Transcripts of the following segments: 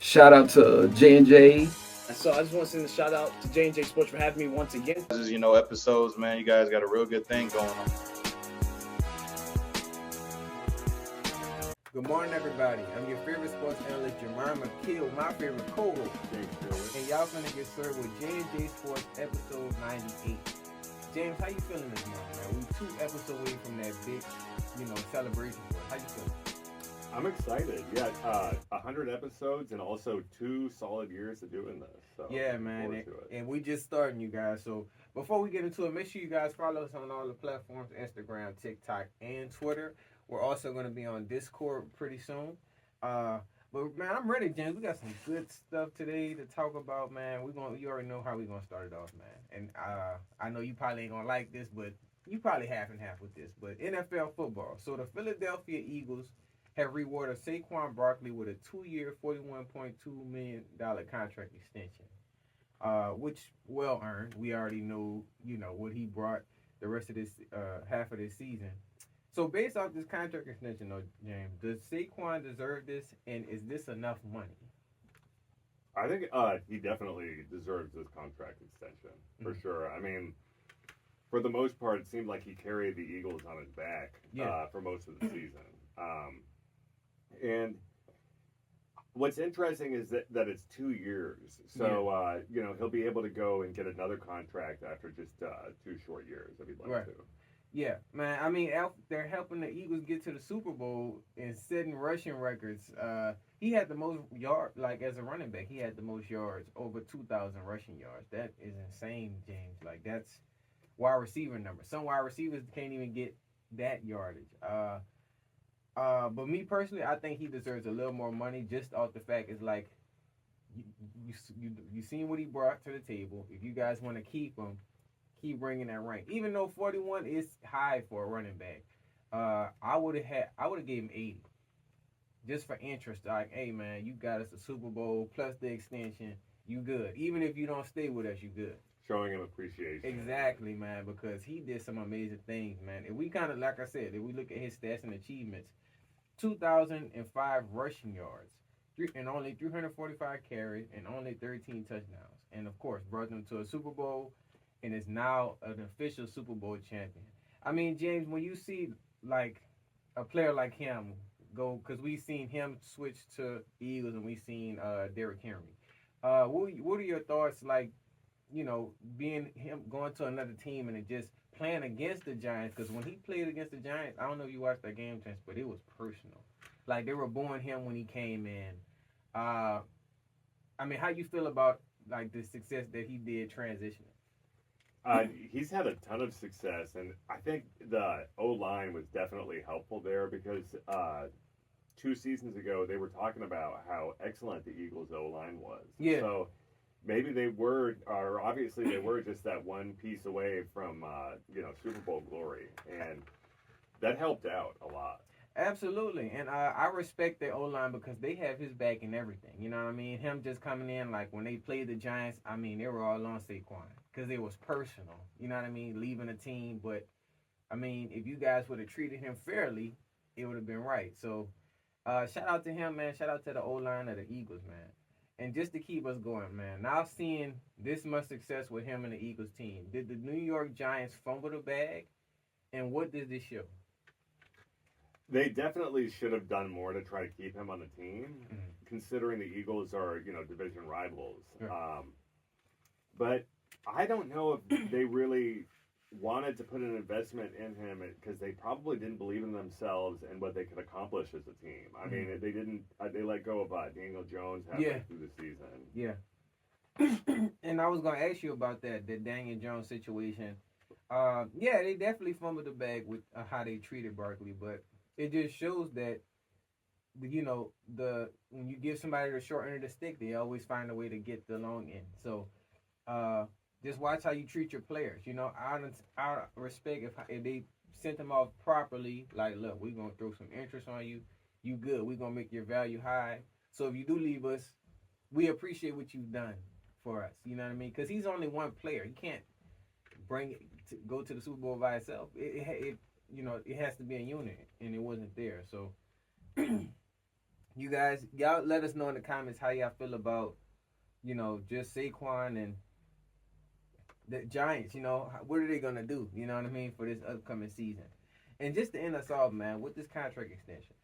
Shout out to J&J. So I just want to send a shout out to J&J Sports for having me once again. This is, episodes, man. You guys got a real good thing going on. Good morning, everybody. I'm your favorite sports analyst, Jamar McKeel, my favorite co-host. And y'all finna get served with J&J Sports episode 98. James, how you feeling this morning, man? We 2 episodes away from that big, celebration. How you feeling? I'm excited. Yeah, 100 episodes and also 2 solid years of doing this. So yeah, man. And we just starting, you guys. So before we get into it, make sure you guys follow us on all the platforms, Instagram, TikTok, and Twitter. We're also going to be on Discord pretty soon. But man, I'm ready, James. We got some good stuff today to talk about, man. You already know how we're gonna start it off, man. And I know you probably ain't gonna like this, but you probably half and half with this. But NFL football. So the Philadelphia Eagles have rewarded Saquon Barkley with a 2-year, $41.2 million contract extension, which well earned. We already know, what he brought the rest of this half of this season. So based off this contract extension, though, James, does Saquon deserve this, and is this enough money? I think he definitely deserves this contract extension, for sure. I mean, for the most part, it seemed like he carried the Eagles on his back for most of the season. And what's interesting is that it's 2 years. So, he'll be able to go and get another contract after just 2 short years if he'd like to. Yeah, man. I mean, they're helping the Eagles get to the Super Bowl and setting rushing records. He had the most yards, like as a running back, he had the most yards, over 2,000 rushing yards. That is insane, James. Like that's wide receiver number. Some wide receivers can't even get that yardage. But me personally, I think he deserves a little more money just off the fact it's like you seen what he brought to the table. If you guys want to keep him, keep bringing that rank. Even though 41 is high for a running back, I would have gave him 80, just for interest. Like, hey man, you got us a Super Bowl plus the extension. You good. Even if you don't stay with us, you good. Showing him appreciation. Exactly, man, because he did some amazing things, man. And we kind of, like I said, if we look at his stats and achievements, 2,005 rushing yards, and only 345 carries, and only 13 touchdowns. And of course, brought them to a Super Bowl, and is now an official Super Bowl champion. I mean, James, when you see like a player like him go, because we've seen him switch to the Eagles, and we've seen Derrick Henry. What are your thoughts, like, being him going to another team and it just playing against the Giants? Because when he played against the Giants, I don't know if you watched that game, Chance, but it was personal. Like they were booing him when he came in. I mean, how you feel about like the success that he did transitioning? He's had a ton of success, and I think the O-line was definitely helpful there because 2 seasons ago they were talking about how excellent the Eagles' O-line was. Yeah. So maybe they were, or obviously they were just that one piece away from, Super Bowl glory, and that helped out a lot. Absolutely, and I respect their O-line because they have his back and everything. You know what I mean? Him just coming in, like when they played the Giants, I mean, they were all on Saquon because it was personal. You know what I mean? Leaving the team, but I mean, if you guys would have treated him fairly, it would have been right. So, shout out to him, man. Shout out to the O-line of the Eagles, man. And just to keep us going, man. Now seeing this much success with him and the Eagles team, did the New York Giants fumble the bag? And what does this show? They definitely should have done more to try to keep him on the team, considering the Eagles are, division rivals. Sure. But I don't know if they really wanted to put an investment in him because they probably didn't believe in themselves and what they could accomplish as a team. I mean, they didn't. They let go of Daniel Jones halfway through the season. Yeah. And I was gonna ask you about the Daniel Jones situation. They definitely fumbled the bag with how they treated Barkley, but it just shows that when you give somebody the short end of the stick, they always find a way to get the long end. So just watch how you treat your players. I respect if they sent them off properly. Like, look, we're gonna throw some interest on you. You good? We're gonna make your value high. So if you do leave us, we appreciate what you've done for us. You know what I mean? Because he's only one player. He can't go to the Super Bowl by itself. It has to be a unit, and it wasn't there. So You guys, y'all let us know in the comments how y'all feel about, just Saquon and the Giants. What are they gonna do? You know what I mean, for this upcoming season? And just to end us off, man, with this contract extension,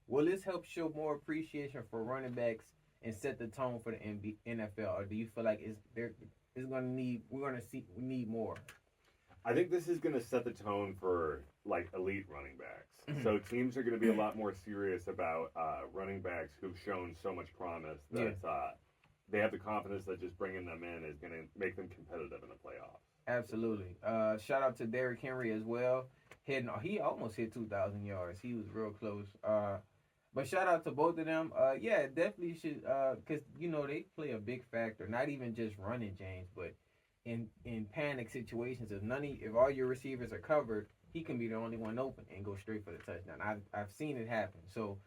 will this help show more appreciation for running backs and set the tone for the NFL, or do you feel like we need more? I think this is going to set the tone for like elite running backs. So teams are going to be a lot more serious about running backs who've shown so much promise that they have the confidence that just bringing them in is going to make them competitive in the playoffs. Absolutely. Shout out to Derrick Henry as well. He almost hit 2,000 yards. He was real close. But shout out to both of them. Yeah, definitely should, because they play a big factor. Not even just running, James, but in panic situations, if all your receivers are covered, he can be the only one open and go straight for the touchdown. I've seen it happen. So,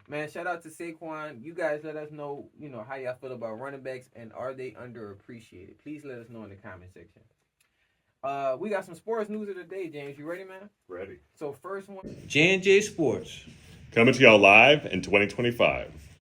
man, shout out to Saquon. You guys let us know, how y'all feel about running backs and are they underappreciated? Please let us know in the comment section. We got some sports news of the day, James. You ready, man? Ready. So first one, J&J Sports. Coming to y'all live in 2025.